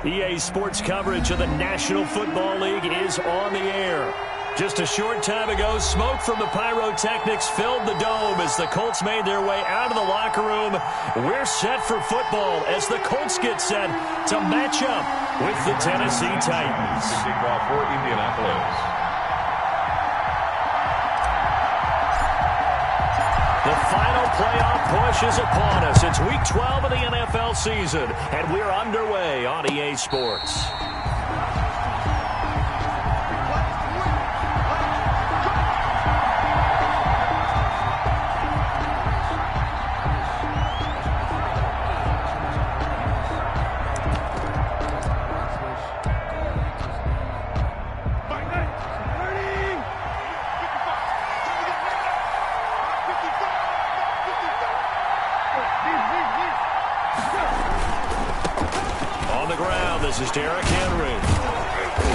EA Sports coverage of the National Football League is on the air. Just a short time ago, smoke from the pyrotechnics filled the dome as the Colts made their way out of the locker room. We're set for football as the Colts get set to match up with the Tennessee Titans. Kickoff for Indianapolis. The final playoff push is upon us. It's Week 12 of the NFL season, and we're underway on EA Sports. This is Derrick Henry.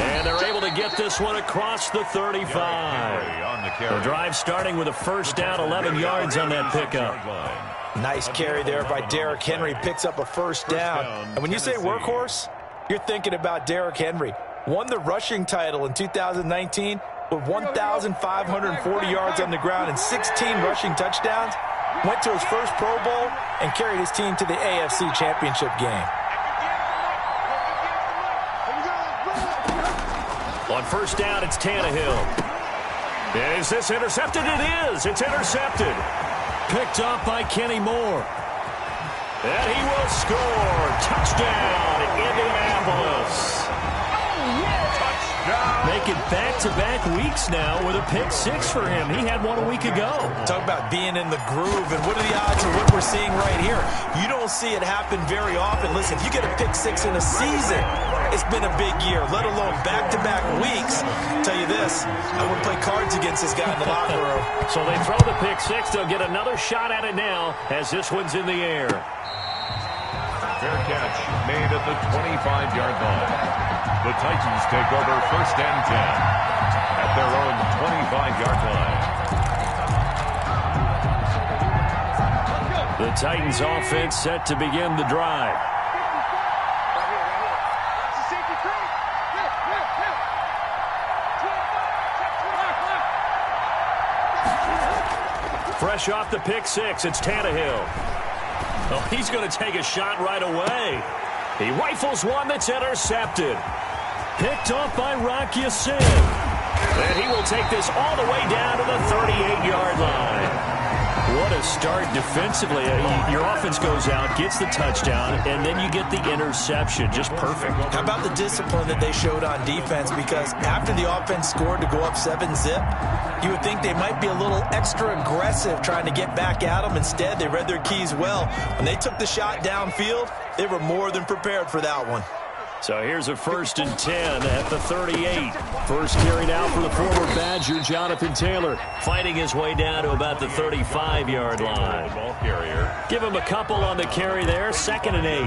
And they're able to get this one across the 35. The drive starting with a first down, 11 yards on that pickup. Nice carry there by Derrick Henry. Picks up a first down. And when you say workhorse, you're thinking about Derrick Henry. Won the rushing title in 2019 with 1,540 yards on the ground and 16 rushing touchdowns. Went to his first Pro Bowl and carried his team to the AFC Championship game. On first down, it's Tannehill. Is this intercepted? It is. It's intercepted. Picked up by Kenny Moore. And he will score. Touchdown, Indianapolis. Making back-to-back weeks now with a pick six for him. He had one a week ago. Talk about being in the groove, and what are the odds of what we're seeing right here? You don't see it happen very often. Listen, if you get a pick six in a season, it's been a big year, let alone back-to-back weeks. I'll tell you this, I wouldn't play cards against this guy in the locker room. So they throw the pick six. They'll get another shot at it now as this one's in the air. Fair catch made at the 25-yard line. The Titans take over first and 10 at their own 25-yard line. The Titans offense set to begin the drive. Fresh off the pick six, it's Tannehill. Oh, he's going to take a shot right away. He rifles one that's intercepted. Picked off by Rock Ya-Sin. And he will take this all the way down to the 38-yard line. What a start defensively. Your offense goes out, gets the touchdown, and then you get the interception. Just perfect. How about the discipline that they showed on defense? Because after the offense scored to go up 7-zip, you would think they might be a little extra aggressive trying to get back at them. Instead, they read their keys well. When they took the shot downfield, they were more than prepared for that one. So here's a first and 10 at the 38. First carried out for the former Badger, Jonathan Taylor, fighting his way down to about the 35-yard line. Give him a couple on the carry there, second and 8.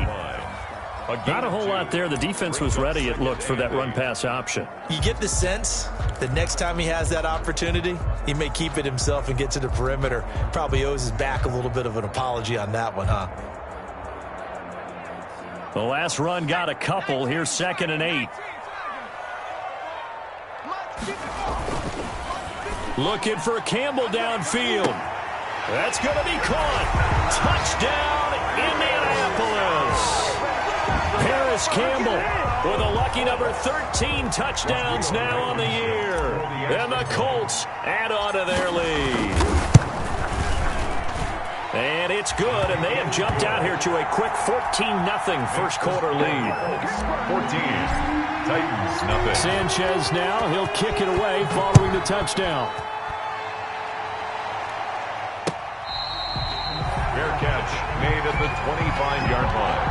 Not a whole lot there. The defense was ready, it looked, for that run-pass option. You get the sense that next time he has that opportunity, he may keep it himself and get to the perimeter. Probably owes his back a little bit of an apology on that one, huh? The last run got a couple. Here's second and 8. Looking for Campbell downfield. That's going to be caught. Touchdown, Indianapolis. Paris Campbell with a lucky number 13 touchdowns now on the year. And the Colts add on to their lead. And it's good, and they have jumped out here to a quick 14-0 first quarter lead. 14, Titans nothing. Sanchez now, he'll kick it away following the touchdown. Fair catch made at the 25-yard line.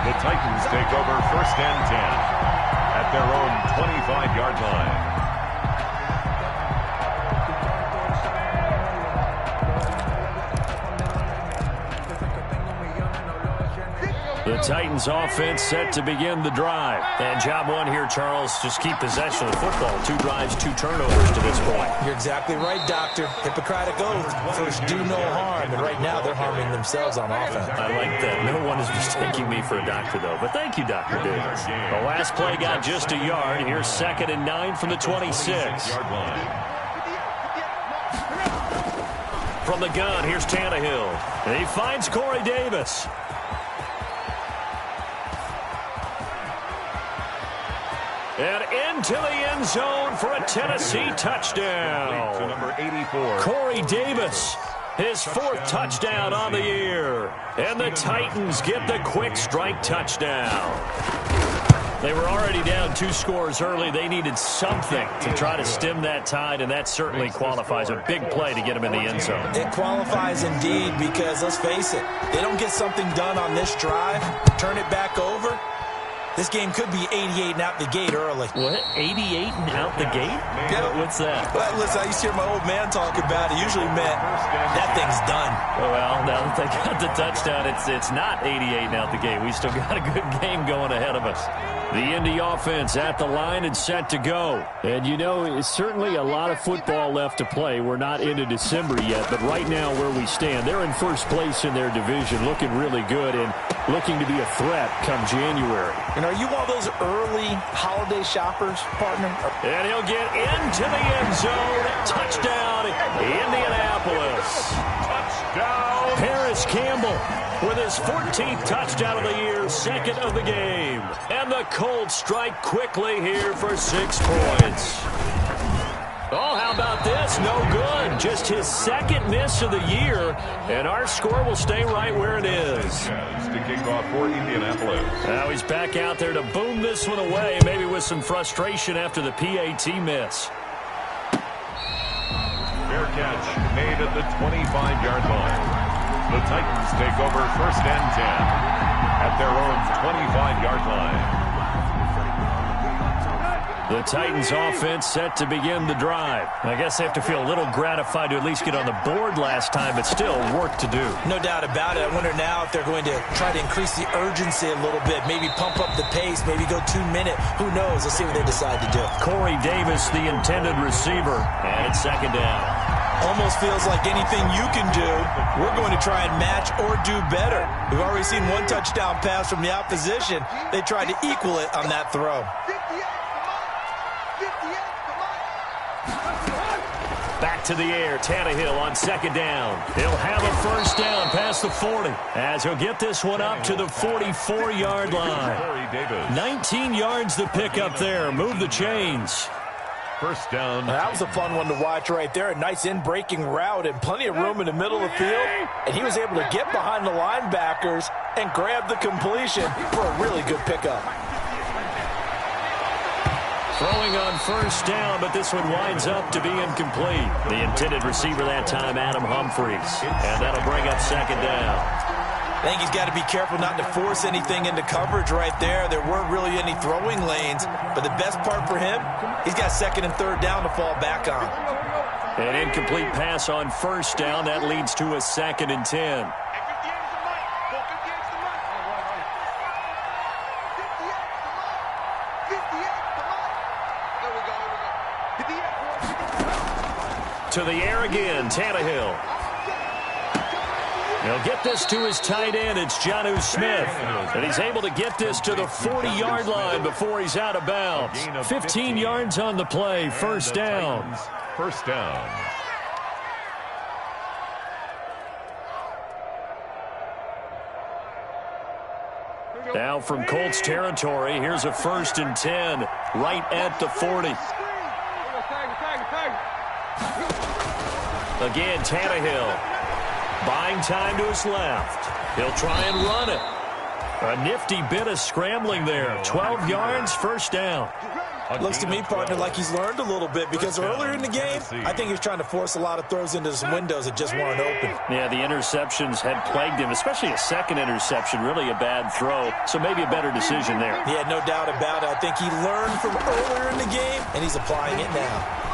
The Titans take over first and 10 at their own 25-yard line. The Titans offense set to begin the drive. And job one here, Charles, just keep possession of the football. 2 drives, 2 turnovers to this point. You're exactly right, Doctor. Hippocratic oath. First, do no harm. And right now, they're harming themselves on offense. I like that. No one is mistaking me for a doctor, though. But thank you, Dr. Davis. The last play got just a yard. Here's 2nd and 9 from the 26. From the gun, here's Tannehill. He finds Corey Davis. And into the end zone for a Tennessee touchdown. To number 84. Corey Davis, his 4th touchdown on the year. And the Titans get the quick strike touchdown. They were already down 2 scores early. They needed something to try to stem that tide, and that certainly qualifies. A big play to get them in the end zone. It qualifies indeed because, let's face it, they don't get something done on this drive, turn it back over. This game could be 88 and out the gate early. What? 88 and out the gate? Yeah. What's that? Well, listen, I used to hear my old man talk about it. Usually meant that thing's done. Well, now that they got the touchdown, it's not 88 and out the gate. We still got a good game going ahead of us. The Indy offense at the line and set to go. And, you know, it's certainly a lot of football left to play. We're not into December yet, but right now where we stand, they're in first place in their division, looking really good and looking to be a threat come January. And are you one of those early holiday shoppers, partner? And he'll get into the end zone. Touchdown, Indianapolis. Touchdown. Paris Campbell with his 14th touchdown of the year, 2nd of the game. And the Colts strike quickly here for 6 points. Oh, how about this? No good. Just his 2nd miss of the year, and our score will stay right where it is. To kick off for Indianapolis. Now he's back out there to boom this one away, maybe with some frustration after the PAT miss. Fair catch made at the 25-yard line. The Titans take over 1st and 10 at their own 25-yard line. The Titans offense set to begin the drive. I guess they have to feel a little gratified to at least get on the board last time, but still work to do. No doubt about it. I wonder now if they're going to try to increase the urgency a little bit, maybe pump up the pace, maybe go 2-minute. Who knows? Let's see what they decide to do. Corey Davis, the intended receiver, and it's 2nd down. Almost feels like anything you can do, we're going to try and match or do better. We've already seen 1 touchdown pass from the opposition. They tried to equal it on that throw. Back to the air, Tannehill on 2nd down. He'll have a 1st down past the 40 as he'll get this one up to the 44-yard line. 19 yards to pick up there. Move the chains. 1st down. That was a fun one to watch right there. A nice in-breaking route and plenty of room in the middle of the field. And he was able to get behind the linebackers and grab the completion for a really good pickup. Throwing on 1st down, but this one winds up to be incomplete. The intended receiver that time, Adam Humphries. And that'll bring up 2nd down. I think he's got to be careful not to force anything into coverage right there. There weren't really any throwing lanes, but the best part for him, he's got 2nd and 3rd down to fall back on. An incomplete pass on 1st down. That leads to a 2nd and 10. To the air again, Tannehill. He'll get this to his tight end. It's Jonnu Smith. And he's able to get this to the 40-yard line before he's out of bounds. 15 yards on the play. 1st down. 1st down. Now from Colts territory, here's a 1st and 10 right at the 40. Again, Tannehill buying time to his left. He'll try and run it. A nifty bit of scrambling there. 12 yards, 1st down. Looks to me, partner, like he's learned a little bit because earlier in the game, I think he was trying to force a lot of throws into some windows that just weren't open. Yeah, the interceptions had plagued him, especially a 2nd interception, really a bad throw. So maybe a better decision there. Yeah, no doubt about it. I think he learned from earlier in the game, and he's applying it now.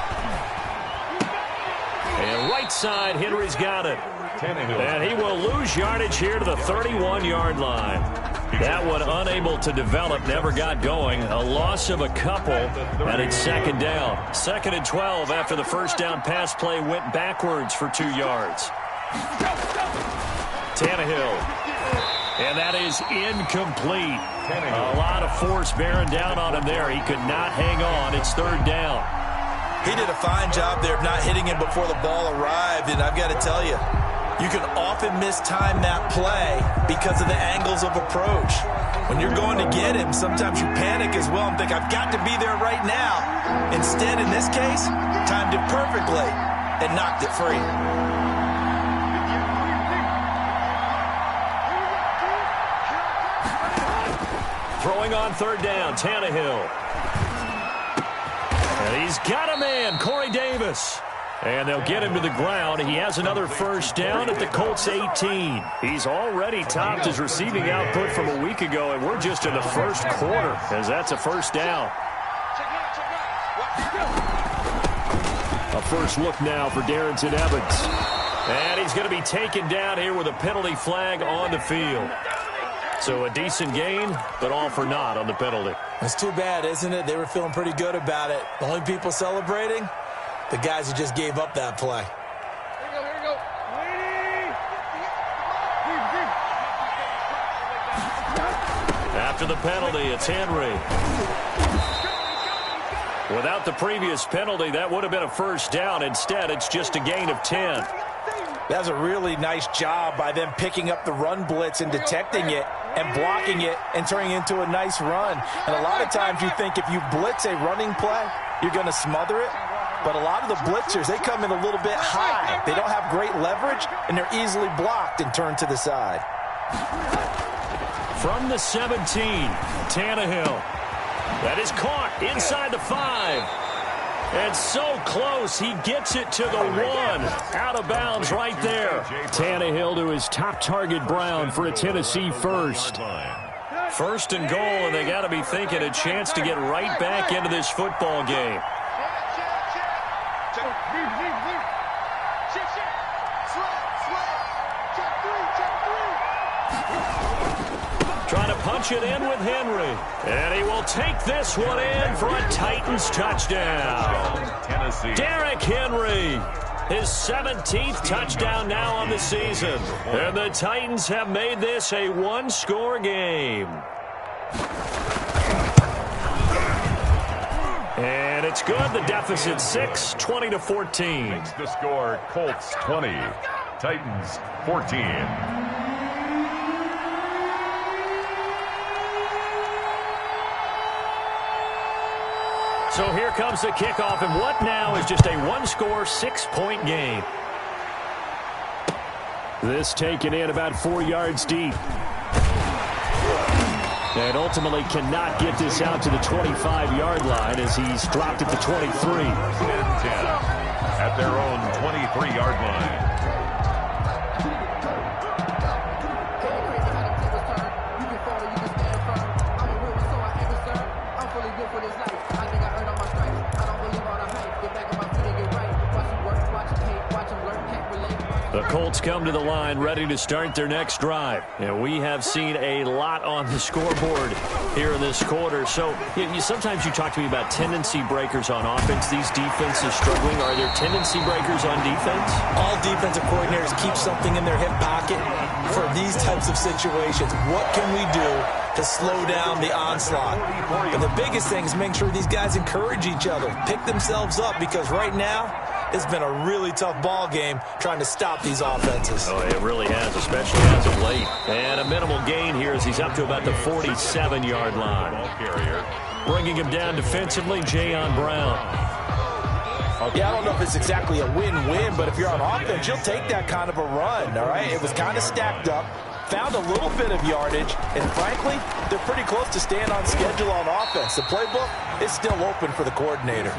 And right side, Henry's got it. And he will lose yardage here to the 31-yard line. That one unable to develop, never got going. A loss of a couple, and it's second down. 2nd and 12 after the first down pass play went backwards for 2 yards. Tannehill. And that is incomplete. A lot of force bearing down on him there. He could not hang on. It's 3rd down. He did a fine job there of not hitting him before the ball arrived, and I've got to tell you, you can often mistime that play because of the angles of approach. When you're going to get him, sometimes you panic as well and think, I've got to be there right now. Instead, in this case, timed it perfectly and knocked it free. Throwing on 3rd down, Tannehill. And he's got a man, Corey Davis. And they'll get him to the ground. He has another first down at the Colts 18. He's already topped his receiving output from a week ago, and we're just in the first quarter, as that's a first down. A first look now for Darrington Evans. And he's going to be taken down here with a penalty flag on the field. So a decent gain, but all for naught on the penalty. It's too bad, isn't it? They were feeling pretty good about it. The only people celebrating, the guys who just gave up that play. Here we go. After the penalty, it's Henry. Without the previous penalty, that would have been a first down. Instead, it's just a gain of 10. That's a really nice job by them picking up the run blitz and detecting it and blocking it and turning it into a nice run. And a lot of times you think if you blitz a running play, you're going to smother it. But a lot of the blitzers, they come in a little bit high. They don't have great leverage, and they're easily blocked and turned to the side. From the 17, Tannehill. That is caught inside the 5. And so close, he gets it to the 1. Out of bounds right there. Tannehill to his top target, Brown, for a Tennessee first. 1st and goal, and they got to be thinking a chance to get right back into this football game. Trying to punch it in with Henry. And he will take this one in for a Titans touchdown. Derrick Henry, his 17th touchdown now on the season. And the Titans have made this a one-score game. And it's good. The deficit 6, 20-14. Makes the score Colts 20, Titans 14. So here comes the kickoff, and what now is just a one-score, 6-point game. This taken in about 4 yards deep. And ultimately cannot get this out to the 25-yard line as he's dropped at the 23. 10 at their own 23-yard line. The Colts come to the line ready to start their next drive. And we have seen a lot on the scoreboard here in this quarter. So sometimes you talk to me about tendency breakers on offense. These defenses struggling. Are there tendency breakers on defense? All defensive coordinators keep something in their hip pocket for these types of situations. What can we do to slow down the onslaught? But the biggest thing is make sure these guys encourage each other, pick themselves up, because right now it's been a really tough ball game trying to stop these offenses. Oh, it really has, especially as of late. And a minimal gain here as he's up to about the 47-yard line. Bringing him down defensively, Jayon Brown. Yeah, I don't know if it's exactly a win-win, but if you're on offense, you'll take that kind of a run, all right? It was kind of stacked up, found a little bit of yardage, and frankly, they're pretty close to staying on schedule on offense. The playbook is still open for the coordinator.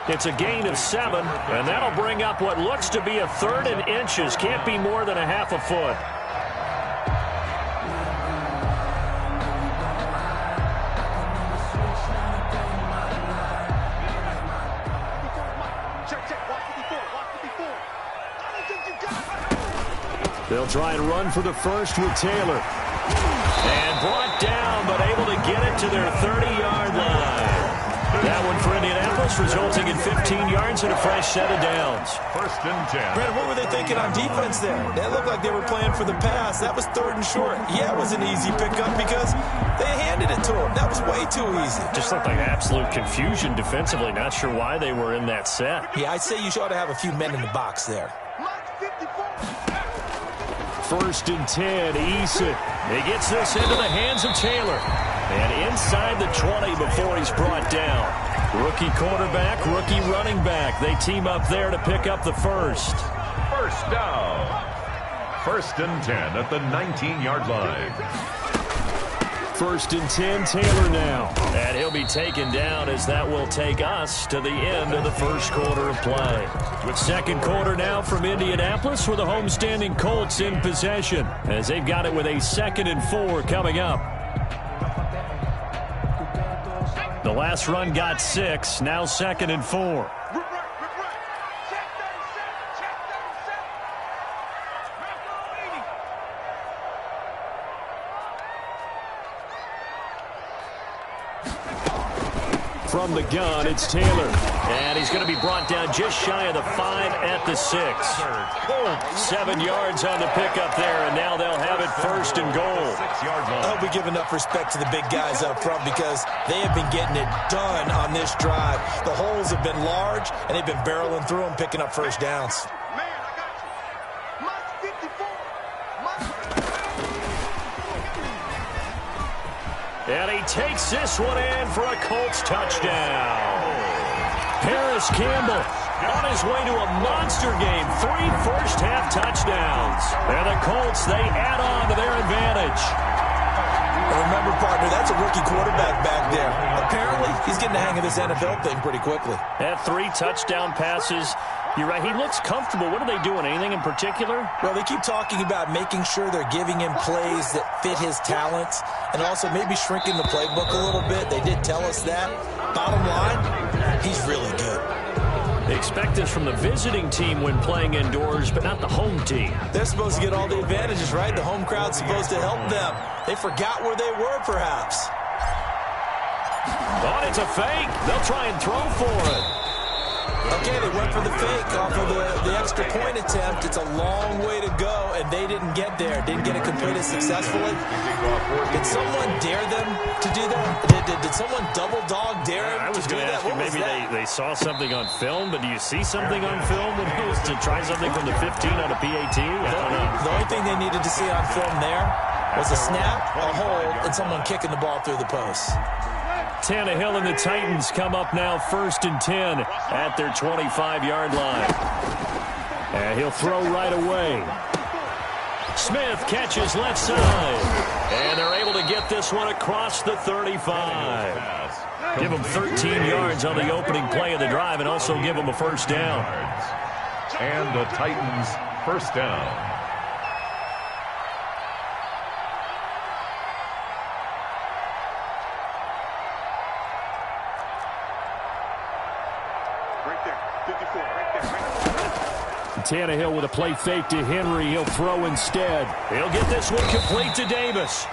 It's a gain of 7, and that'll bring up what looks to be a 3rd and inches. Can't be more than a half a foot. They'll try and run for the first with Taylor. And brought down, but able to get it to their 30-yard line. That one for Indianapolis, resulting in 15 yards and a fresh set of downs. First and 10. Brandon, what were they thinking on defense there? That looked like they were playing for the pass. That was 3rd and short. Yeah, it was an easy pickup because they handed it to him. That was way too easy. Just looked like absolute confusion defensively. Not sure why they were in that set. Yeah, I'd say you ought to have a few men in the box there. First and 10, Eason. He gets this into the hands of Taylor. And inside the 20 before he's brought down. Rookie quarterback, rookie running back. They team up there to pick up the first. First down. First and 10 at the 19-yard line. First and 10, Taylor now. And he'll be taken down as that will take us to the end of the first quarter of play. With second quarter now from Indianapolis with the homestanding Colts in possession as they've got it with a 2nd and 4 coming up. The last run got 6, now 2nd and 4. From the gun, it's Taylor. And he's going to be brought down just shy of the 5 at the 6. 7 yards on the pickup there, and now they'll have it first and goal. I hope we give enough respect to the big guys up front because they have been getting it done on this drive. The holes have been large, and they've been barreling through them, picking up first downs. And he takes this one in for a Colts touchdown. Paris Campbell on his way to a monster game. 3 first-half touchdowns. And the Colts, they add on to their advantage. Remember, partner, that's a rookie quarterback back there. Apparently, he's getting the hang of this NFL thing pretty quickly. Had 3 touchdown passes. You're right, he looks comfortable. What are they doing? Anything in particular? Well, they keep talking about making sure they're giving him plays that fit his talents and also maybe shrinking the playbook a little bit. They did tell us that. Bottom line, he's really good. They expect this from the visiting team when playing indoors, but not the home team. They're supposed to get all the advantages, right? The home crowd's supposed to help them. They forgot where they were, perhaps. Oh, it's a fake. They'll try and throw for it. Okay, they went for the fake off of the extra point attempt. It's a long way to go, and they didn't get there. Didn't get it completed successfully. Did someone dare them to do that? Did someone double dog dare them I was to do going to that? ask you, maybe they saw something on film, but do you see something on film when it was to try something from the 15 on a PAT? I don't know. The only thing they needed to see on film there was a snap, a hold, and someone kicking the ball through the post. Tannehill and the Titans come up now 1st and 10 at their 25-yard line. And he'll throw right away. Smith catches left side. And they're able to get this one across the 35. Give them 13 yards on the opening play of the drive and also give them a first down. And the Titans first down. Tannehill with a play fake to Henry. He'll throw instead. He'll get this one complete to Davis.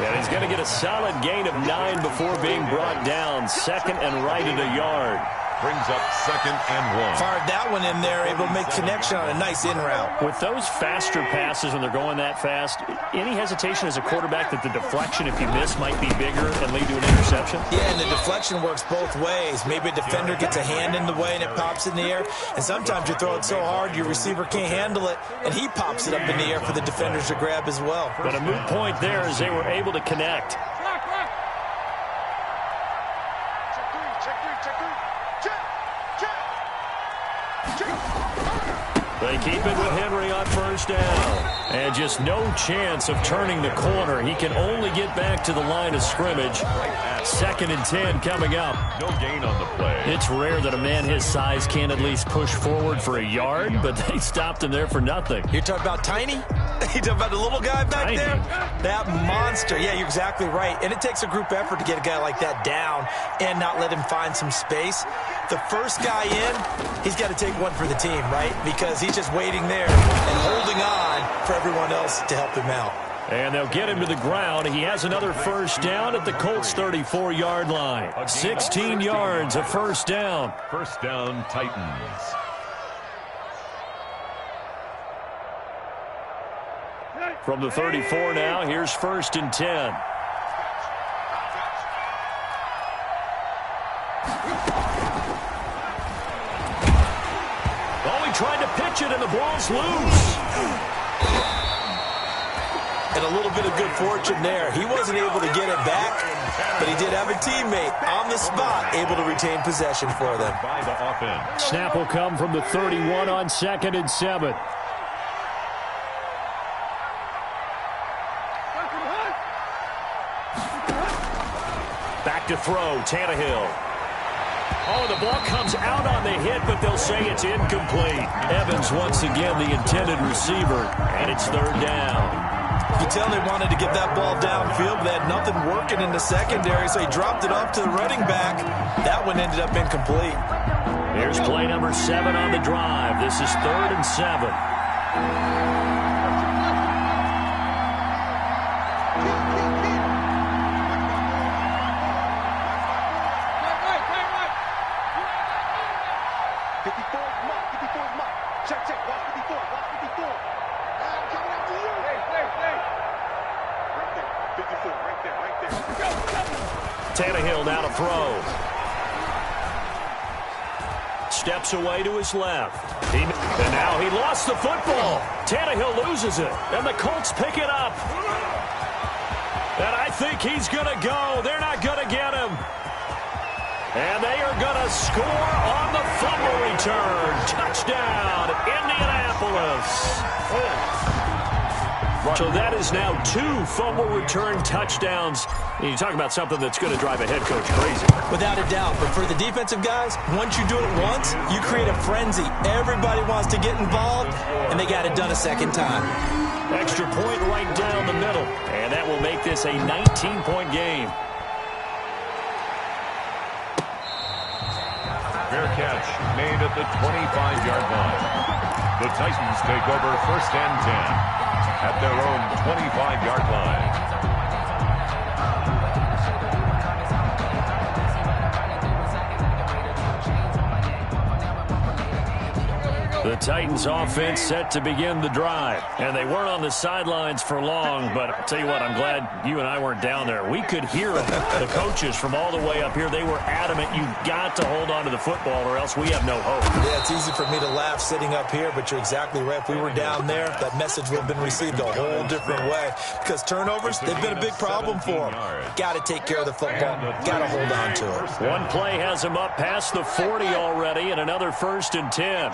And he's going to get a solid gain of 9 before being brought down. 2nd and right at a yard. Brings up 2nd and 1. Fired that one in there, able to make connection on a nice in route. With those faster passes when they're going that fast, any hesitation as a quarterback that the deflection, if you miss, might be bigger and lead to an interception? Yeah, and the deflection works both ways. Maybe a defender gets a hand in the way and it pops in the air. And sometimes you throw it so hard your receiver can't handle it, and he pops it up in the air for the defenders to grab as well. But a moot point there as they were able to connect. They keep it with Henry on first down. And just no chance of turning the corner. He can only get back to the line of scrimmage. 2nd and 10 coming up. No gain on the play. It's rare that a man his size can't at least push forward for a yard, but they stopped him there for nothing. You're talking about Tiny? You talking about the little guy back there? That monster. Yeah, you're exactly right. And it takes a group effort to get a guy like that down and not let him find some space. The first guy in, he's got to take one for the team, right? Because he's just waiting there and holding on for everyone else to help him out. And they'll get him to the ground. He has another first down at the Colts' 34-yard line. 16 yards, a first down. First down, Titans. From the 34 now, here's 1st and 10. Oh, he tried to pitch it, and the ball's loose. And a little bit of good fortune there. He wasn't able to get it back, but he did have a teammate on the spot able to retain possession for them. By the offense. Snap will come from the 31 on 2nd and 7. Back to throw, Tannehill. Oh, the ball comes out on the hit, but they'll say it's incomplete. Evans once again the intended receiver, and it's 3rd down. You can tell they wanted to get that ball downfield, but they had nothing working in the secondary, so he dropped it off to the running back. That one ended up incomplete. Here's play number 7 on the drive. This is 3rd and 7. Tannehill now to throw. Steps away to his left. And now he lost the football. Tannehill loses it. And the Colts pick it up. And I think he's going to go. They're not going to get him. And they are going to score on the fumble return. Touchdown, Indianapolis. So that is now 2 fumble return touchdowns. You talk about something that's going to drive a head coach crazy. Without a doubt. But for the defensive guys, once you do it once, you create a frenzy. Everybody wants to get involved, and they got it done a second time. Extra point right down the middle. And that will make this a 19-point game. Fair catch made at the 25-yard line. The Titans take over 1st and 10 at their own 25-yard line. The Titans offense set to begin the drive. And they weren't on the sidelines for long, but I'll tell you what, I'm glad you and I weren't down there. We could hear them. The coaches from all the way up here, they were adamant, you've got to hold on to the football or else we have no hope. Yeah, it's easy for me to laugh sitting up here, but you're exactly right. If we were down there, that message would have been received a whole different way. Because turnovers, they've been a big problem for them. Got to take care of the football. Got to hold on to it. One play has him up past the 40 already, and another 1st and 10.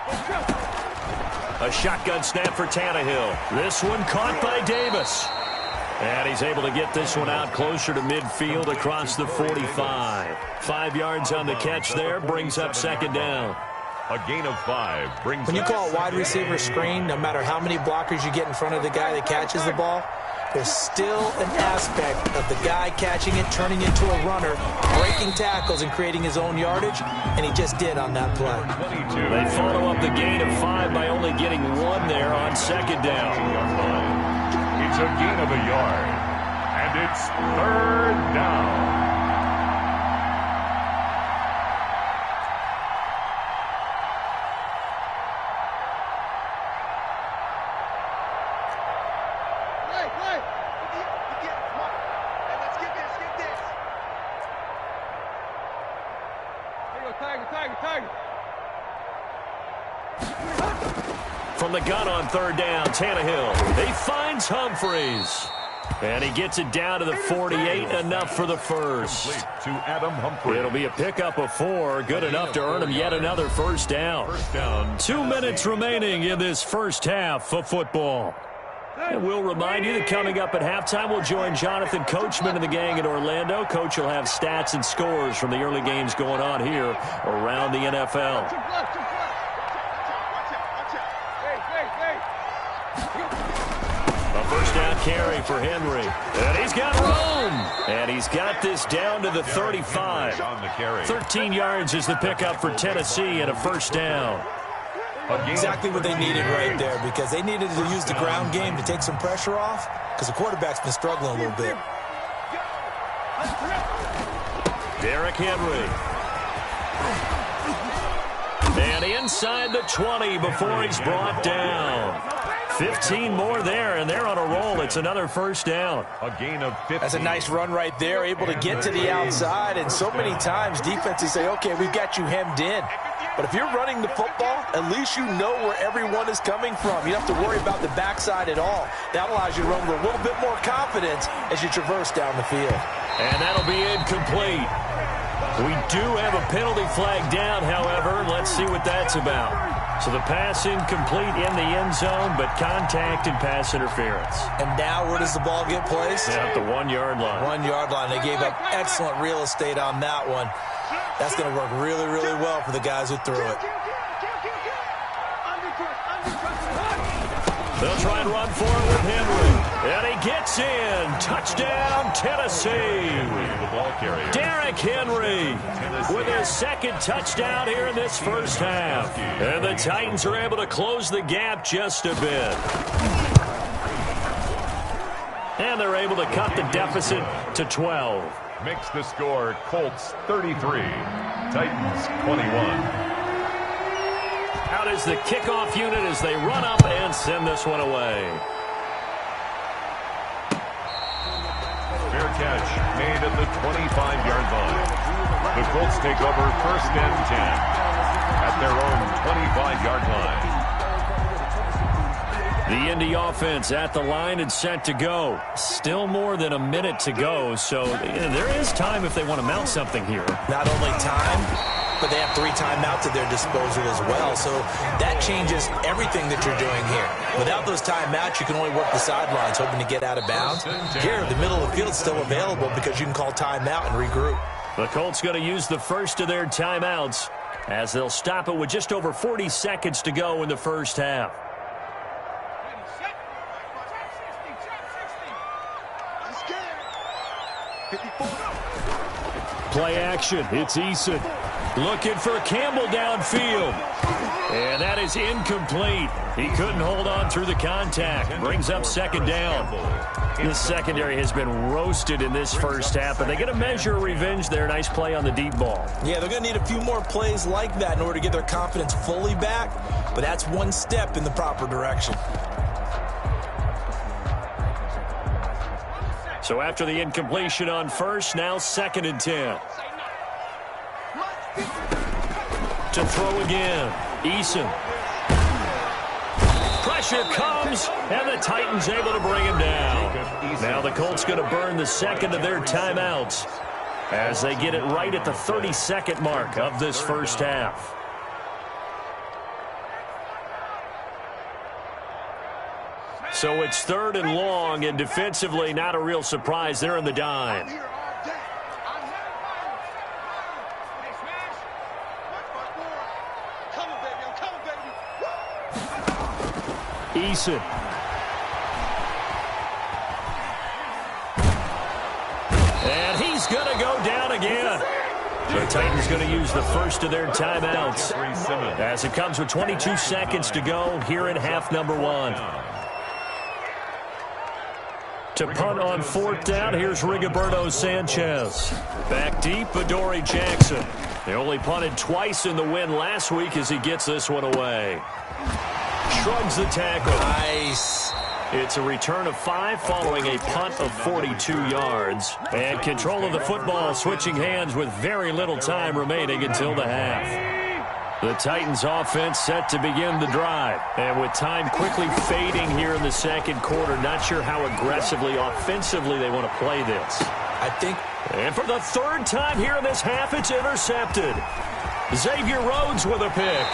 A shotgun snap for Tannehill. This one caught by Davis. And he's able to get this one out closer to midfield across the 45. 5 yards on the catch there, brings up 2nd down. A gain of 5 brings. When you call a wide receiver screen, no matter how many blockers you get in front of the guy that catches the ball, there's still an aspect of the guy catching it, turning into a runner, breaking tackles and creating his own yardage, and he just did on that play. They follow up the gain of 5 by only getting 1 there on 2nd down. It's a gain of a yard, and it's 3rd down. From the gun on 3rd down, Tannehill. He finds Humphries. And he gets it down to the 48, enough for the first. To Adam Humphries. It'll be a pickup of 4, good enough to earn him yet another first down. 2 minutes remaining in this first half of football. And we'll remind you that coming up at halftime, we'll join Jonathan Coachman and the gang in Orlando. Coach will have stats and scores from the early games going on here around the NFL. A first down carry for Henry. And he's got room. And he's got this down to the 35. 13 yards is the pickup for Tennessee and a first down. Exactly what they needed right there, because they needed to use the ground game to take some pressure off, because the quarterback's been struggling a little bit. Derrick Henry. And inside the 20 before he's brought down. 15 more there, and they're on a roll. It's another first down. A gain of 15. That's a nice run right there, able to get to the outside. And so many times defenses say, okay, we've got you hemmed in. But if you're running the football, at least you know where everyone is coming from. You don't have to worry about the backside at all. That allows you to run with a little bit more confidence as you traverse down the field. And that'll be incomplete. We do have a penalty flag down, however. Let's see what that's about. So the pass incomplete in the end zone, but contact and pass interference. And now where does the ball get placed? At the 1-yard line. 1-yard line. They gave up excellent real estate on that one. That's going to work really, really well for the guys who threw it. They'll try and run for it with Henry. And he gets in. Touchdown, Tennessee. Derrick Henry with his second touchdown here in this first half. And the Titans are able to close the gap just a bit. And they're able to cut the deficit to 12. Makes the score Colts 33, Titans 21. Out is the kickoff unit as they run up and send this one away. Fair catch made at the 25-yard line. The Colts take over first and 10 at their own 25-yard line. The Indy offense at the line and set to go. Still more than a minute to go, so there is time if they want to mount something here. Not only time, but they have 3 timeouts at their disposal as well. So that changes everything that you're doing here. Without those timeouts, you can only work the sidelines, hoping to get out of bounds. Here, the middle of the field is still available because you can call timeout and regroup. The Colts going to use the first of their timeouts as they'll stop it with just over 40 seconds to go in the first half. Play action. It's Eason. Looking for Campbell downfield. And that is incomplete. He couldn't hold on through the contact. Brings up second down. The secondary has been roasted in this first half, but they get a measure of revenge there. Nice play on the deep ball. Yeah, they're going to need a few more plays like that in order to get their confidence fully back, but that's one step in the proper direction. So after the incompletion on first, now second and 10. To throw again, Eason. Pressure comes, and the Titans able to bring him down. Now the Colts going to burn the second of their timeouts as they get it right at the 30-second mark of this first half. So it's third and long, and defensively not a real surprise. They're in the dime. Eason. And he's going to go down again. The Titans going to use the first of their timeouts as it comes with 22 seconds to go here in half number 1. To punt on fourth down, here's Rigoberto Sanchez. Back deep, Adoree Jackson. They only punted twice in the win last week as he gets this one away. Shrugs the tackle. Nice. It's a return of 5 following a punt of 42 yards. And control of the football switching hands with very little time remaining until the half. The Titans offense set to begin the drive. And with time quickly fading here in the second quarter, not sure how aggressively, offensively they want to play this. I think. And for the third time here in this half, it's intercepted. Xavier Rhodes with a pick.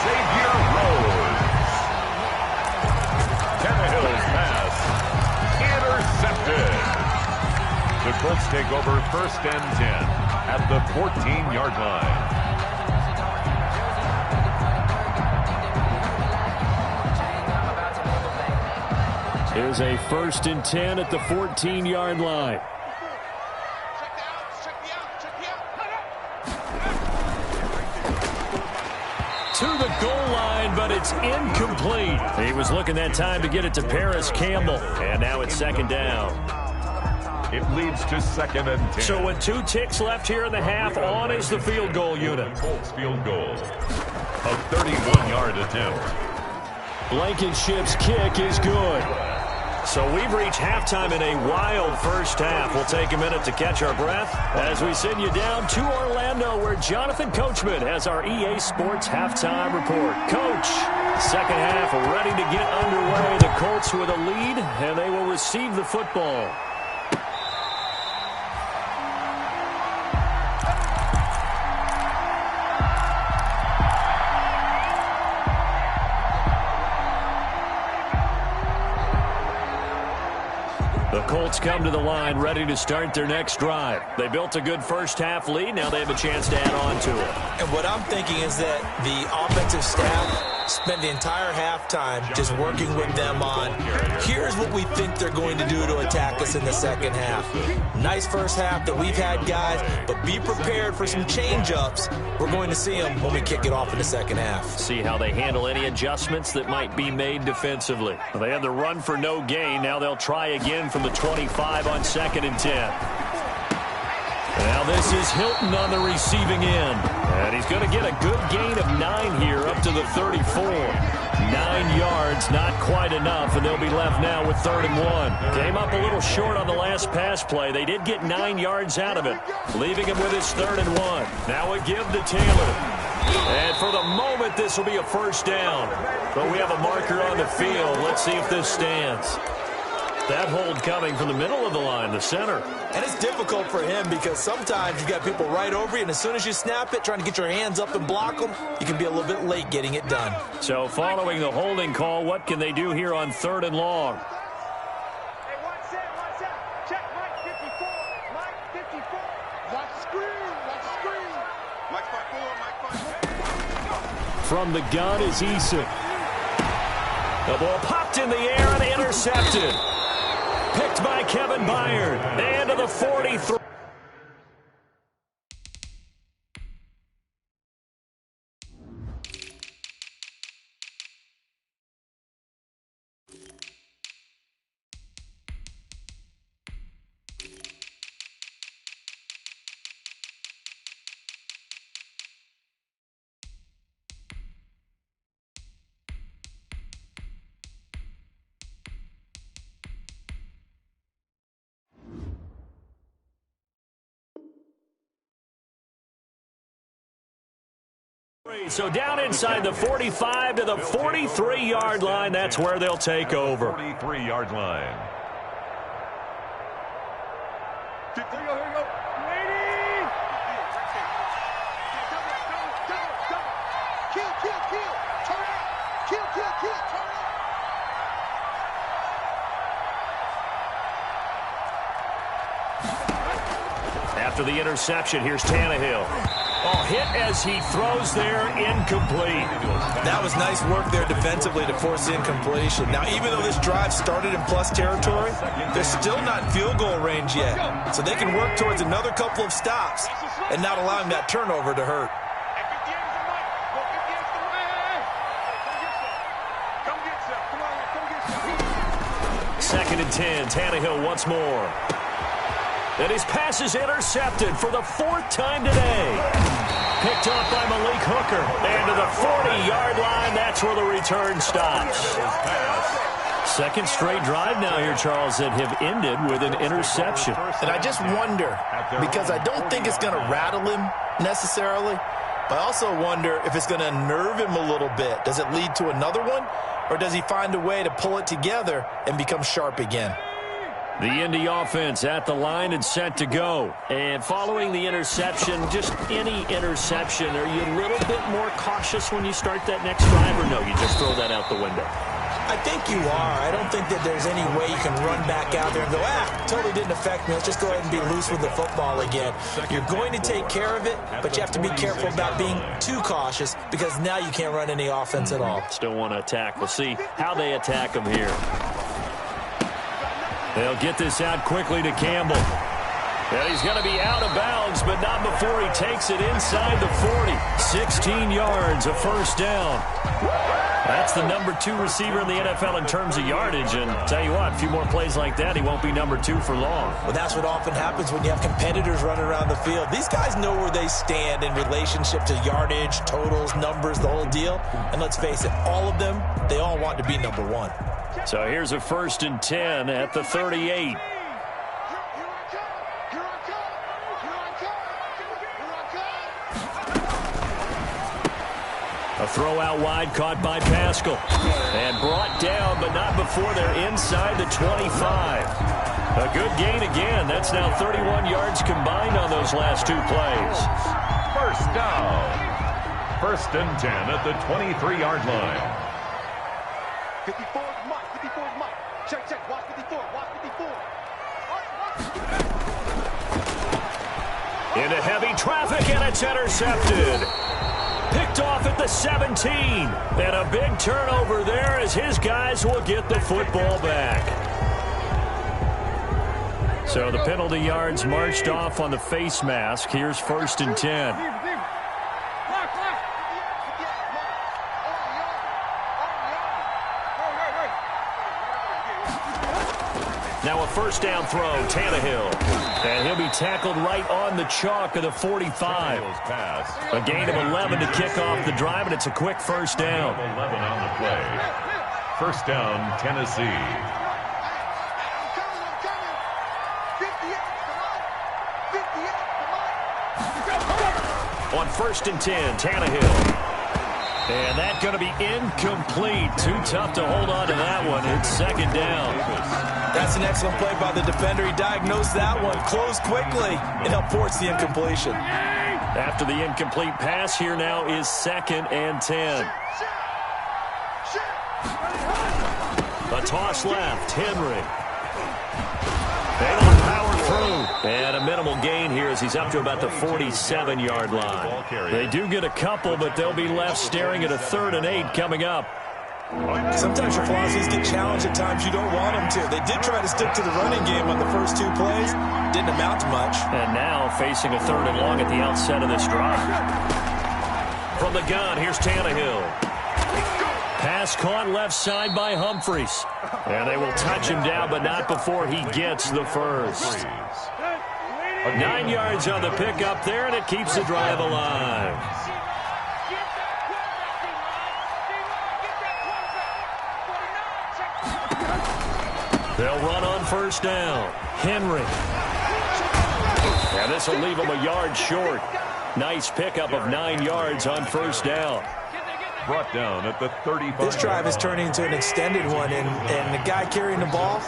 Xavier Rhodes. Tannehill's pass intercepted. The Colts take over first and 10 at the 14-yard line. Here's a first and 10 at the 14-yard line. to the goal line, but it's incomplete. He was looking that time to get it to Paris Campbell, and now it's second down. It leads to 2nd and 10. So with 2 ticks left here in the half, on is the field goal unit. Colts field goal. A 31-yard attempt. Blankenship's kick is good. So we've reached halftime in a wild first half. We'll take a minute to catch our breath as we send you down to Orlando, where Jonathan Coachman has our EA Sports halftime report. Coach, second half ready to get underway. The Colts with a lead, and they will receive the football. The Colts come to the line ready to start their next drive. They built a good first half lead. Now they have a chance to add on to it. And what I'm thinking is that the offensive staff spent the entire halftime just working with them on, here's what we think they're going to do to attack us in the second half. Nice first half that we've had, guys, but be prepared for some change-ups. We're going to see them when we kick it off in the second half. See how they handle any adjustments that might be made defensively. They had the run for no gain. Now they'll try again from the 25 on 2nd and 10. Now this is Hilton on the receiving end. And he's going to get a good gain of 9 here up to the 34. 9 yards, not quite enough, and they'll be left now with 3rd and 1. Came up a little short on the last pass play. They did get 9 yards out of it, leaving him with his 3rd and 1. Now a give to Taylor. And for the moment, this will be a first down. But we have a marker on the field. Let's see if this stands. That hold coming from the middle of the line, the center. And it's difficult for him because sometimes you got people right over you, and as soon as you snap it, trying to get your hands up and block them, you can be a little bit late getting it done. So following the holding call, what can they do here on 3rd and long? Hey, one set. Check Mike 54. Mike 54. Watch screen. Mike 54. From the gun is Eason. The ball popped in the air and intercepted. Picked by Kevin Byard. And to the 43. So down inside the 45 to the 43-yard line. That's where they'll take over. 43-yard line. Here you go. Ready? Kill. Turn out. Kill. Turn out. After the interception, here's Tannehill. Oh, hit as he throws there, incomplete. That was nice work there defensively to force the incompletion. Now, even though this drive started in plus territory, they're still not in field goal range yet. So they can work towards another couple of stops and not allowing that turnover to hurt. Second and 10, Tannehill once more. And his pass is intercepted for the 4th time today. Picked off by Malik Hooker. And to the 40-yard line, that's where the return stops. Second straight drive now here, Charles, that have ended with an interception. And I just wonder, because I don't think it's going to rattle him necessarily, but I also wonder if it's going to unnerve him a little bit. Does it lead to another one, or does he find a way to pull it together and become sharp again? The Indy offense at the line and set to go. And following the interception, just any interception, are you a little bit more cautious when you start that next drive, or no, you just throw that out the window? I think you are. I don't think that there's any way you can run back out there and go, totally didn't affect me. Let's just go ahead and be loose with the football again. You're going to take care of it, but you have to be careful about being too cautious because now you can't run any offense at all. Still want to attack. We'll see how they attack them here. They'll get this out quickly to Campbell. And he's going to be out of bounds, but not before he takes it inside the 40. 16 yards, a first down. That's the number 2 receiver in the NFL in terms of yardage. And tell you what, a few more plays like that, he won't be number 2 for long. Well, that's what often happens when you have competitors running around the field. These guys know where they stand in relationship to yardage, totals, numbers, the whole deal. And let's face it, all of them, they all want to be number 1. So here's a 1st and 10 at the 38. A throw out wide caught by Pascal. And brought down, but not before they're inside the 25. A good gain again. That's now 31 yards combined on those last 2 plays. First down. 1st and 10 at the 23-yard line. 54 is Mike. 54 is Mike. Check, check. Watch 54. Watch 54. Into heavy traffic, and it's intercepted. Picked off at the 17. And a big turnover there as his guys will get the football back. So the penalty yards marched off on the face mask. Here's 1st and 10. Now a first down throw, Tannehill. And he'll be tackled right on the chalk of the 45. A gain of 11 to kick off the drive, and it's a quick first down. 11 on the play. First down, Tennessee. On 1st and 10, Tannehill. And that's going to be incomplete. Too tough to hold on to that one. It's 2nd down. That's an excellent play by the defender. He diagnosed that one, closed quickly, and helped force the incompletion. After the incomplete pass, here now is 2nd and 10. A toss left, Henry. Able to power through. And a minimal gain here as he's up to about the 47-yard line. They do get a couple, but they'll be left staring at a 3rd and 8 coming up. Sometimes your philosophies get challenged at times you don't want them to. They did try to stick to the running game on the first 2 plays. Didn't amount to much. And now facing a 3rd and long at the outset of this drive. From the gun, here's Tannehill. Pass caught left side by Humphries. And they will touch him down, but not before he gets the first. 9 yards on the pickup there, and it keeps the drive alive. They'll run on first down. Henry. And this will leave him a yard short. Nice pickup of 9 yards on first down. Brought down at the 35. This drive is turning into an extended one, and the guy carrying the ball,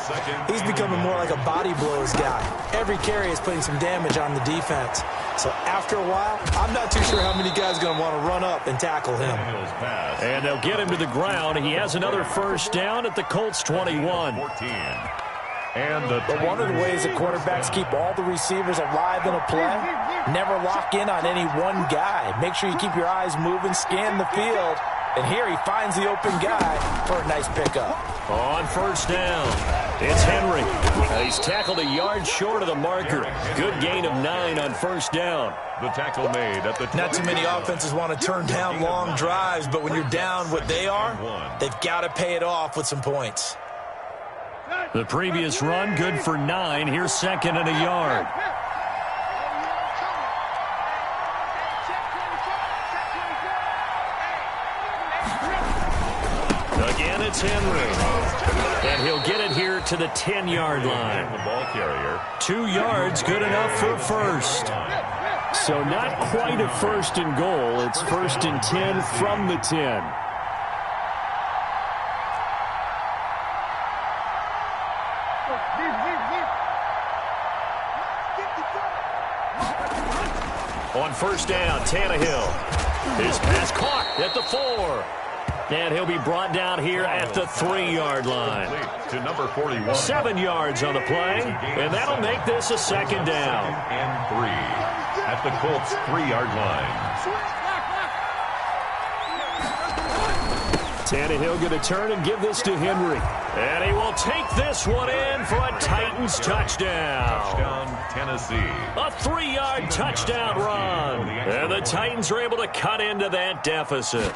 he's becoming more like a body blows guy. Every carry is putting some damage on the defense. So after a while, I'm not too sure how many guys are going to want to run up and tackle him. And they'll get him to the ground. He has another first down at the Colts 21. But one of the ways that quarterbacks keep all the receivers alive in a play, never lock in on any one guy. Make sure you keep your eyes moving, scan the field. And here he finds the open guy for a nice pickup. On first down, it's Henry. He's tackled a yard short of the marker. Good gain of 9 on first down. The tackle made at the Not too many offenses want to turn down long drives, but when you're down what they are, they've got to pay it off with some points. The previous run, good for 9. Here's 2nd and a yard. Again, it's Henry. And he'll get it here to the 10-yard line. The ball carrier. 2 yards, good enough for first. So not quite a 1st and goal. It's 1st and 10 from the 10. On first down, Tannehill. His pass caught at the 4. And he'll be brought down here at the 3-yard line. To number 41. 7 yards on the play, and that'll make this a 2nd down. And 3 at the Colts 3-yard line. Tannehill going to turn and give this to Henry. And he will take this one in for a Titans touchdown. Touchdown, Tennessee. A 3-yard touchdown run. And the Titans are able to cut into that deficit.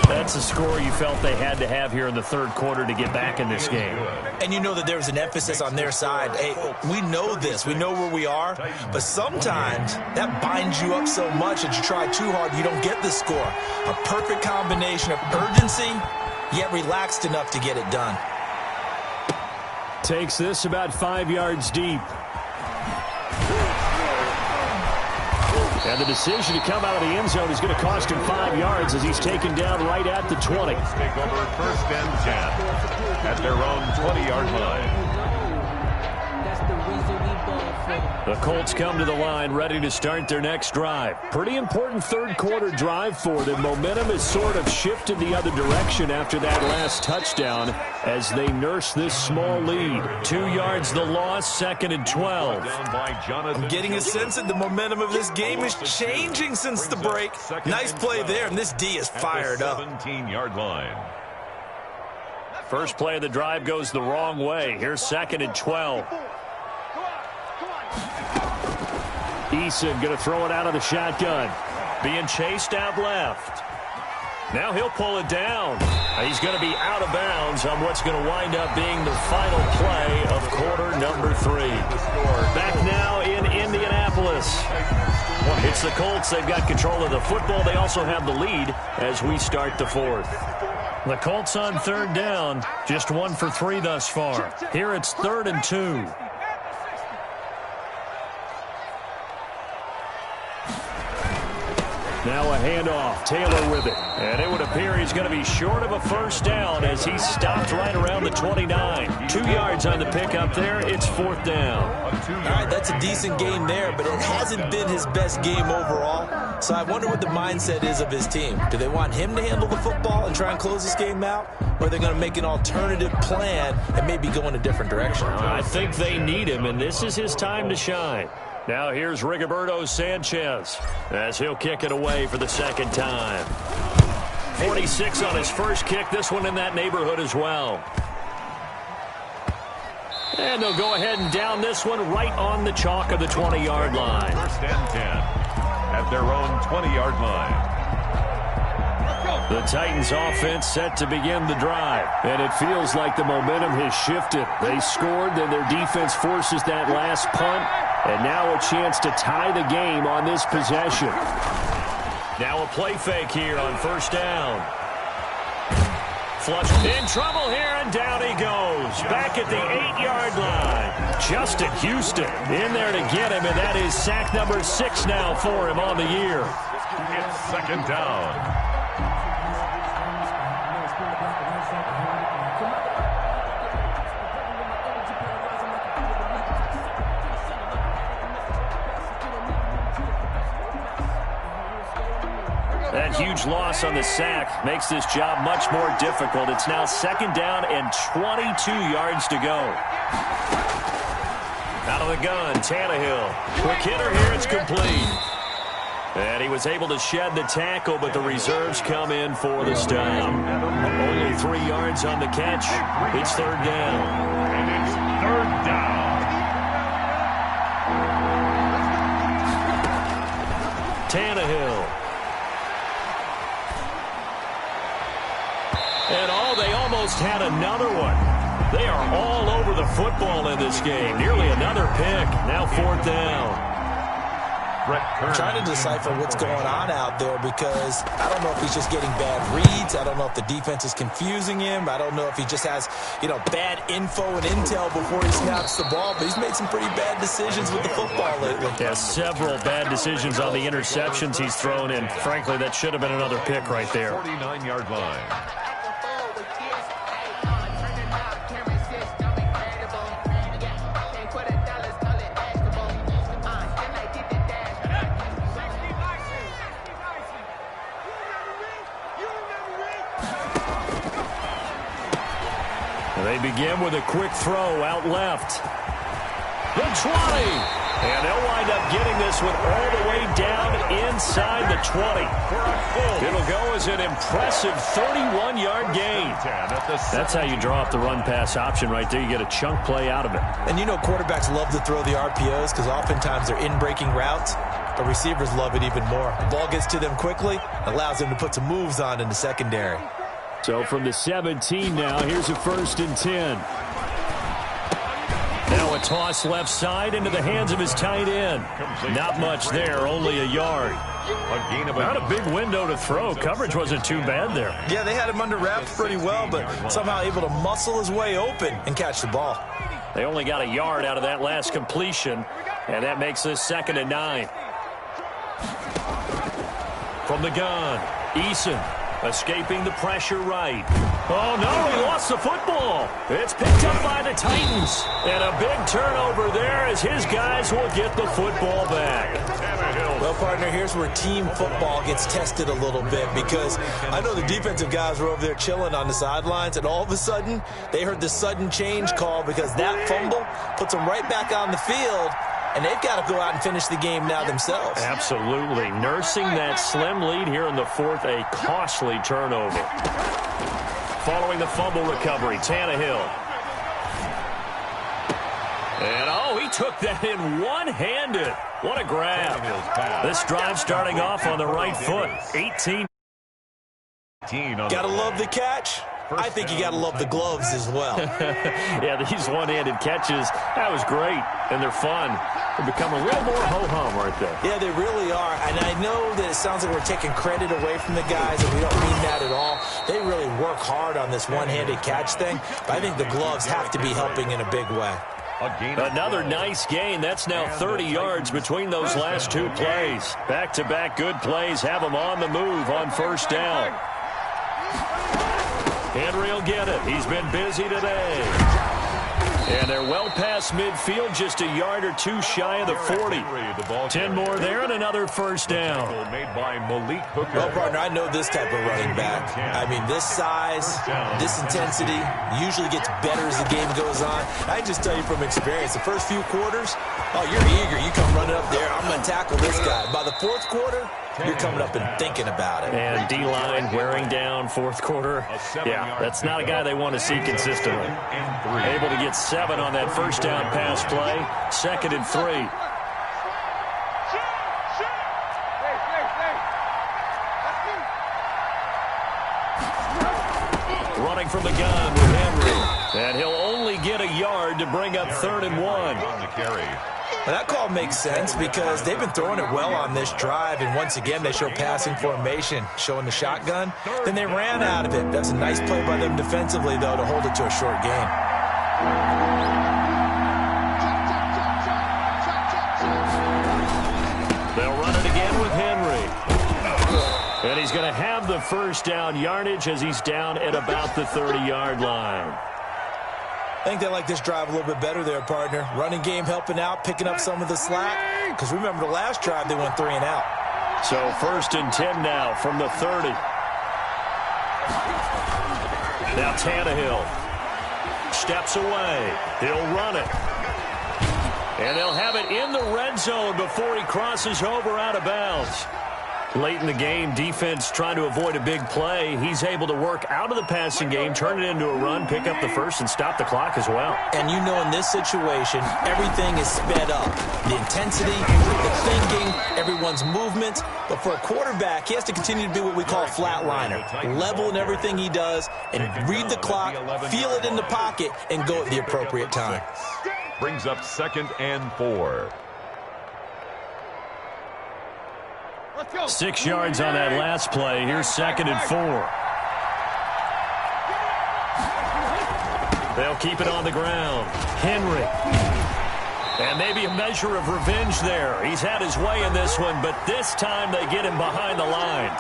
That's a score you felt they had to have here in the third quarter to get back in this game. And you know that there was an emphasis on their side. Hey, we know this. We know where we are. But sometimes that binds you up so much that you try too hard, you don't get the score. A perfect combination of urgency, yet relaxed enough to get it done. Takes this about 5 yards deep. And the decision to come out of the end zone is going to cost him 5 yards as he's taken down right at the 20. Take over first and 10 at their own 20-yard line. The Colts come to the line ready to start their next drive. Pretty important third quarter drive for them. Momentum has sort of shifted the other direction after that last touchdown as they nurse this small lead. 2 yards the loss, 2nd and 12. I'm getting a sense that the momentum of this game is changing since the break. Nice play there, and this D is fired up. 17-yard line. First play of the drive goes the wrong way. Here's 2nd and 12. Eason going to throw it out of the shotgun. Being chased out left. Now he'll pull it down. He's going to be out of bounds on what's going to wind up being the final play of quarter number 3. Back now in Indianapolis. It's the Colts. They've got control of the football. They also have the lead as we start the fourth. The Colts on third down. Just 1 for 3 thus far. Here it's 3rd and 2. Now a handoff. Taylor with it. And it would appear he's going to be short of a first down as he stopped right around the 29. 2 yards on the pickup there. It's 4th down. All right, that's a decent game there, but it hasn't been his best game overall. So I wonder what the mindset is of his team. Do they want him to handle the football and try and close this game out? Or are they going to make an alternative plan and maybe go in a different direction? I think they need him, and this is his time to shine. Now here's Rigoberto Sanchez as he'll kick it away for the second time. 46 on his first kick. This one in that neighborhood as well. And they'll go ahead and down this one right on the chalk of the 20-yard line. First and 10 at their own 20-yard line. The Titans offense set to begin the drive. And it feels like the momentum has shifted. They scored, then their defense forces that last punt. And now a chance to tie the game on this possession. Now a play fake here on first down. Flush in trouble here, and down he goes. Back at the 8-yard line. Justin Houston in there to get him, and that is sack number 6 now for him on the year. It's 2nd down. That huge loss on the sack makes this job much more difficult. It's now 2nd down and 22 yards to go. Out of the gun, Tannehill. Quick hitter here, it's complete. And he was able to shed the tackle, but the reserves come in for the stop. Only 3 yards on the catch. It's 3rd down. And it's 3rd down. Tannehill. And they almost had another one. They are all over the football in this game. Nearly another pick. Now 4th down. I'm trying to decipher what's going on out there because I don't know if he's just getting bad reads. I don't know if the defense is confusing him. I don't know if he just has, bad info and intel before he snaps the ball. But he's made some pretty bad decisions with the football lately. Yeah, several bad decisions on the interceptions he's thrown in. Frankly, that should have been another pick right there. 49-yard line. They begin with a quick throw out left. The 20. And they'll wind up getting this one all the way down inside the 20. For a It'll go as an impressive 31-yard gain. That's how you draw up the run-pass option right there. You get a chunk play out of it. And you know quarterbacks love to throw the RPOs because oftentimes they're in-breaking routes. But receivers love it even more. The ball gets to them quickly, allows them to put some moves on in the secondary. So from the 17 now, here's a 1st and 10. Now a toss left side into the hands of his tight end. Not much there, only a yard. Not a big window to throw. Coverage wasn't too bad there. Yeah, they had him under wraps pretty well, but somehow able to muscle his way open and catch the ball. They only got a yard out of that last completion, and that makes this 2nd and 9. From the gun, Eason escaping the pressure right. Oh, no, he lost the football. It's picked up by the Titans. And a big turnover there as his guys will get the football back. Well, partner, here's where team football gets tested a little bit because I know the defensive guys were over there chilling on the sidelines, and all of a sudden they heard the sudden change call because that fumble puts them right back on the field. And they've got to go out and finish the game now themselves. Absolutely. Nursing that slim lead here in the 4th, a costly turnover. Following the fumble recovery, Tannehill. And, oh, he took that in one-handed. What a grab. This drive starting off on the right foot. 18. Gotta love the catch. I think you got to love the gloves as well. Yeah, these one-handed catches, that was great, and they're fun. They become a little more ho-hum right there. Yeah, they really are, and I know that it sounds like we're taking credit away from the guys, and we don't mean that at all. They really work hard on this one-handed catch thing, but I think the gloves have to be helping in a big way. Another nice gain. That's now 30 yards between those last 2 plays. Back-to-back good plays have them on the move on 1st down. Henry will get it. He's been busy today. And they're well past midfield, just a yard or 2 shy of the 40. 10 more there and another 1st down. Well, partner, I know this type of running back. I mean, this size, this intensity usually gets better as the game goes on. I just tell you from experience, the first few quarters, oh, you're eager. You come running up there. I'm going to tackle this guy. By the 4th quarter, you're coming up and thinking about it. And D-line wearing down 4th quarter. Yeah, that's not a guy they want to see consistently. Able to get 7 on that 1st down pass play. 2nd and 3. Running from the gun with Henry. And he'll only get a yard to bring up 3rd and 1. And that call makes sense because they've been throwing it well on this drive, and once again they show passing formation, showing the shotgun. Then they ran out of it. That's a nice play by them defensively, though, to hold it to a short gain. They'll run it again with Henry. And he's going to have the 1st down yardage as he's down at about the 30-yard line. I think they like this drive a little bit better there, partner. Running game helping out, picking up some of the slack. Because remember the last drive, they went 3 and out. So 1st and 10 now from the 30. Now Tannehill steps away. He'll run it. And they'll have it in the red zone before he crosses over out of bounds. Late in the game, defense trying to avoid a big play. He's able to work out of the passing game, turn it into a run, pick up the 1st, and stop the clock as well. And you know in this situation, everything is sped up. The intensity, the thinking, everyone's movement. But for a quarterback, he has to continue to be what we call a flatliner. Level in everything he does and read the clock, feel it in the pocket, and go at the appropriate time. Brings up 2nd and 4. 6 yards on that last play. Here's 2nd and 4. They'll keep it on the ground. Henry. And maybe a measure of revenge there. He's had his way in this one, but this time they get him behind the line.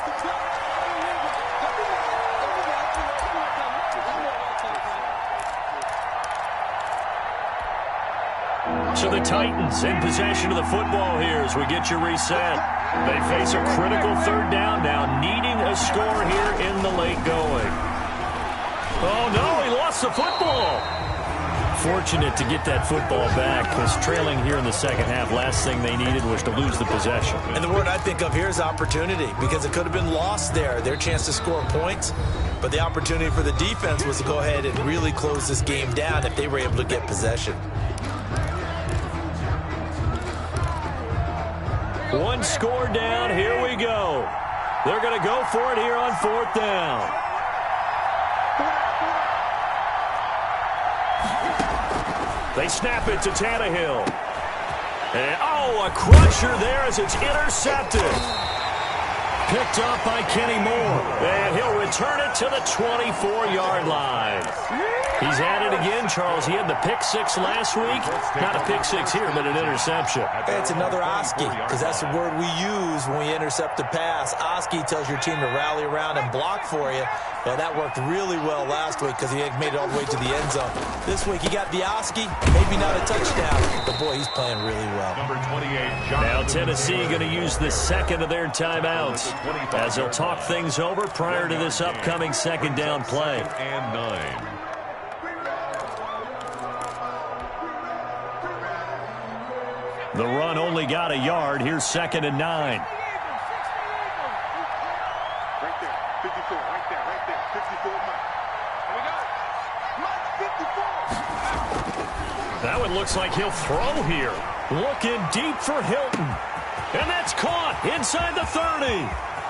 So the Titans in possession of the football here as we get you reset. They face a critical 3rd down now, needing a score here in the late going. Oh, no, he lost the football. fortunate to get that football back, because trailing here in the second half, last thing they needed was to lose the possession. And the word I think of here is opportunity, because it could have been lost there, their chance to score points. But the opportunity for the defense was to go ahead and really close this game down if they were able to get possession. One score down, here we go. They're going to go for it here on 4th down. They snap it to Tannehill. And, a crusher there as it's intercepted. Picked up by Kenny Moore. And he'll return it to the 24-yard line. He's at it again, Charles. He had the pick 6 last week. Not a pick 6 here, but an interception. It's another Oski, because that's the word we use when we intercept a pass. Oski tells your team to rally around and block for you. Well, that worked really well last week because he made it all the way to the end zone. This week he got the Oski, maybe not a touchdown, but boy, he's playing really well. Number 28, Now Tennessee going to use the second of their timeouts as they'll talk things over prior to this upcoming second down play. And 9. The run only got a yard. Here's 2nd and 9. Right there, 54, right there, 54, Mike. Here we go. Mike, 54. That one looks like he'll throw here. Looking deep for Hilton. And that's caught inside the 30.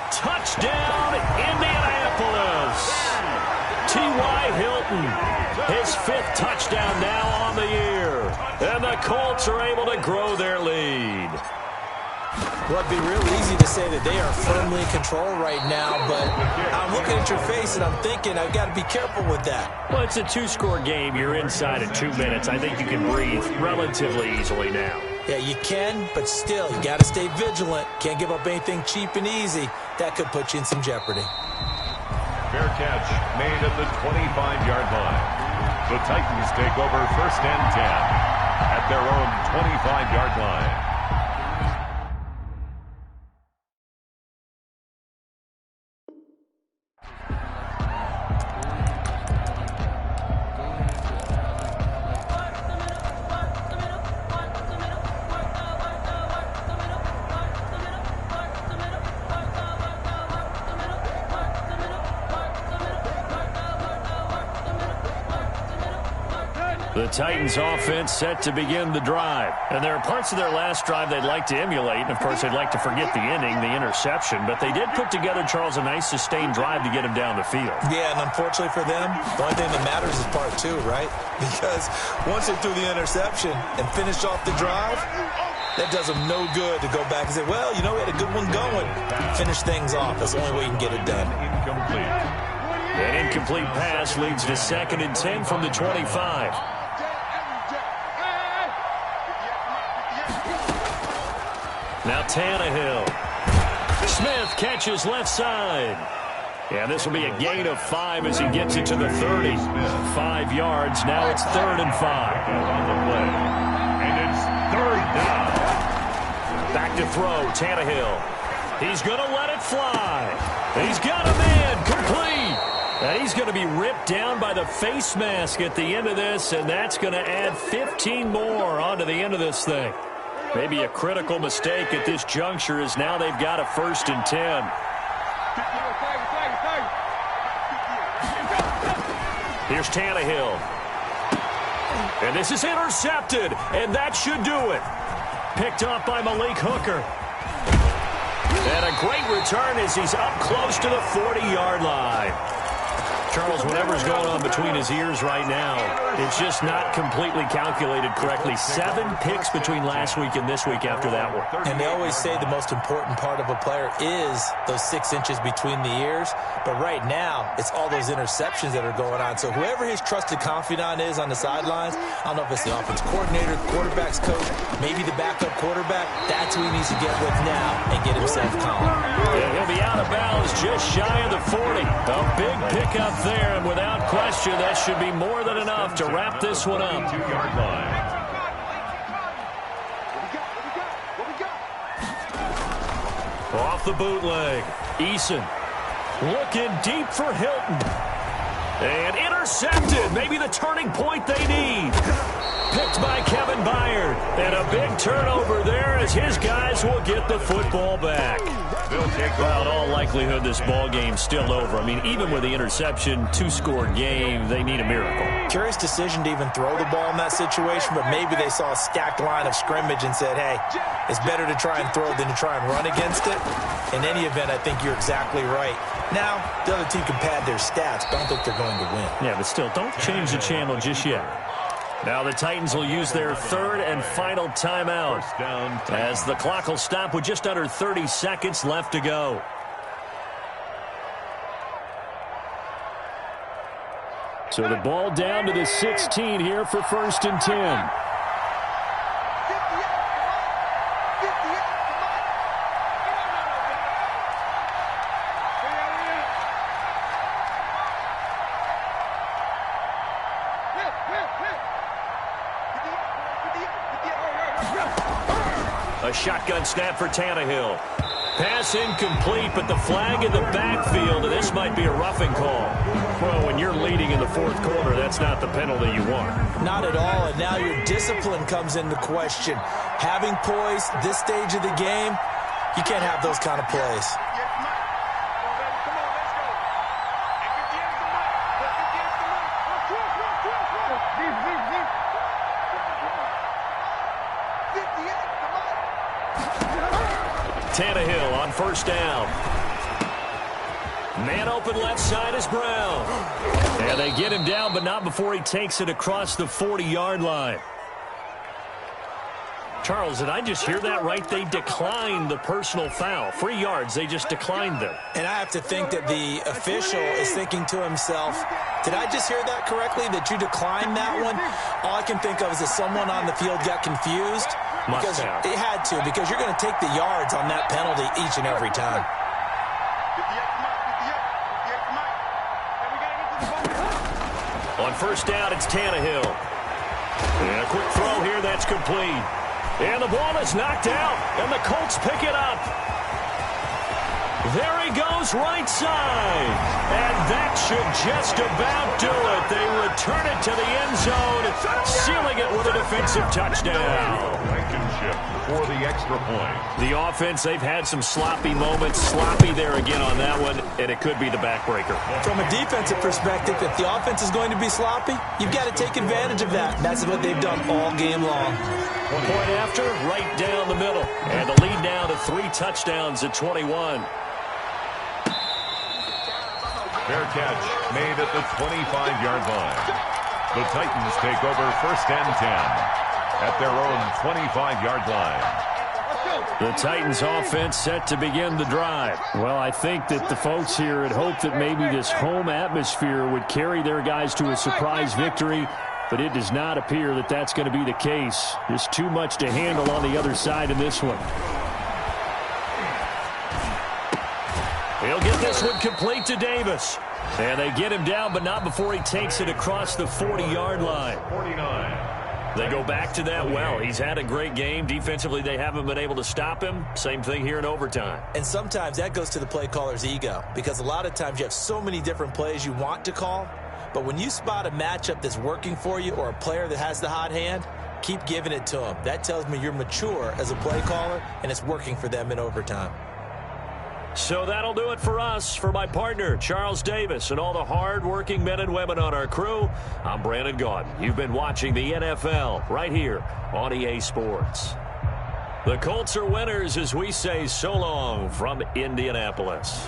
Touchdown, Indianapolis. T.Y. Hilton, his 5th touchdown now on the year. And the Colts are able to grow their lead. Well, it'd be real easy to say that they are firmly in control right now, but I'm looking at your face and I'm thinking I've got to be careful with that. Well, it's a 2-score game. You're inside at 2 minutes. I think you can breathe relatively easily now. Yeah, you can, but still, you got to stay vigilant. Can't give up anything cheap and easy. That could put you in some jeopardy. Fair catch made at the 25-yard line. The Titans take over 1st and 10 at their own 25-yard line. The Titans offense set to begin the drive. And there are parts of their last drive they'd like to emulate. And, of course, they'd like to forget the ending, the interception. But they did put together, Charles, a nice sustained drive to get him down the field. Yeah, and unfortunately for them, the only thing that matters is part 2, right? Because once they threw the interception and finished off the drive, that does them no good to go back and say, well, you know, we had a good one going. Finish things off. That's the only way you can get it done. Incomplete. An incomplete pass leads to 2nd and 10 from the 25. Now Tannehill. Smith catches left side. Yeah, this will be a gain of 5 as he gets it to the 30. 5 yards. Now it's 3rd and 5. On the play. And it's 3rd down. Back to throw. Tannehill. He's going to let it fly. He's got a man. Complete. And he's going to be ripped down by the face mask at the end of this, and that's going to add 15 more onto the end of this thing. Maybe a critical mistake at this juncture is now they've got a 1st and 10. Here's Tannehill. And this is intercepted, and that should do it. Picked up by Malik Hooker. And a great return as he's up close to the 40-yard line. Charles, whatever's going on between his ears right now, it's just not completely calculated correctly. 7 picks between last week and this week after that one. And they always say the most important part of a player is those 6 inches between the ears. But right now, it's all those interceptions that are going on. So whoever his trusted confidant is on the sidelines, I don't know if it's the offense coordinator, quarterback's coach, maybe the backup quarterback, that's who he needs to get with now and get himself calm. Yeah, he'll be out of bounds just shy of the 40. A big pickup there, and without question, that should be more than enough to wrap this one up. 2-yard line. Off the bootleg, Eason looking deep for Hilton. And intercepted. Maybe the turning point they need. Picked by Kevin Byard. And a big turnover there as his guys will get the football back. Well, in all likelihood, this ball game's still over. I mean, even with the interception, two-score game, they need a miracle. Curious decision to even throw the ball in that situation, but maybe they saw a stacked line of scrimmage and said, hey, it's better to try and throw than to try and run against it. In any event, I think you're exactly right. Now, the other team can pad their stats, but I don't think they're going to win. Yeah, but still, don't change the channel just yet. Now the Titans will use their third and final timeout as the clock will stop with just under 30 seconds left to go. So the ball down to the 16 here for 1st and 10. A shotgun snap for Tannehill. Pass incomplete, but the flag in the backfield, and this might be a roughing call. Well, when you're leading in the fourth quarter, that's not the penalty you want. Not at all, and now your discipline comes into question. Having poise this stage of the game, you can't have those kind of plays. Tannehill on 1st down. Man open left side is Brown. And they get him down, but not before he takes it across the 40-yard line. Charles, did I just hear that right? They declined the personal foul. 3 yards, they just declined them. And I have to think that the official is thinking to himself, did I just hear that correctly, that you declined that one? All I can think of is that someone on the field got confused. Because it had to, because you're going to take the yards on that penalty each and every time. On 1st down, it's Tannehill. And a quick throw here, that's complete. And the ball is knocked out, and the Colts pick it up. There he goes, right side. And that should just about do it. They return it to the end zone, sealing it with a defensive touchdown. Blankenship for the extra point. The offense, they've had some sloppy moments. Sloppy there again on that one, and it could be the backbreaker. From a defensive perspective, if the offense is going to be sloppy, you've got to take advantage of that. That's what they've done all game long. Point after, right down the middle. And the lead now to 3 touchdowns at 21. Fair catch made at the 25-yard line. The Titans take over 1st and 10 at their own 25-yard line. The Titans offense set to begin the drive. Well, I think that the folks here had hoped that maybe this home atmosphere would carry their guys to a surprise victory, but it does not appear that that's going to be the case. Just too much to handle on the other side in this one. He'll get this one complete to Davis. And they get him down, but not before he takes it across the 40-yard line. 49. They go back to that well. He's had a great game. Defensively, they haven't been able to stop him. Same thing here in overtime. And sometimes that goes to the play caller's ego, because a lot of times you have so many different plays you want to call, but when you spot a matchup that's working for you or a player that has the hot hand, keep giving it to him. That tells me you're mature as a play caller, and it's working for them in overtime. So that'll do it for us. For my partner, Charles Davis, and all the hard-working men and women on our crew, I'm Brandon Gaudin. You've been watching the NFL right here on EA Sports. The Colts are winners as we say so long from Indianapolis.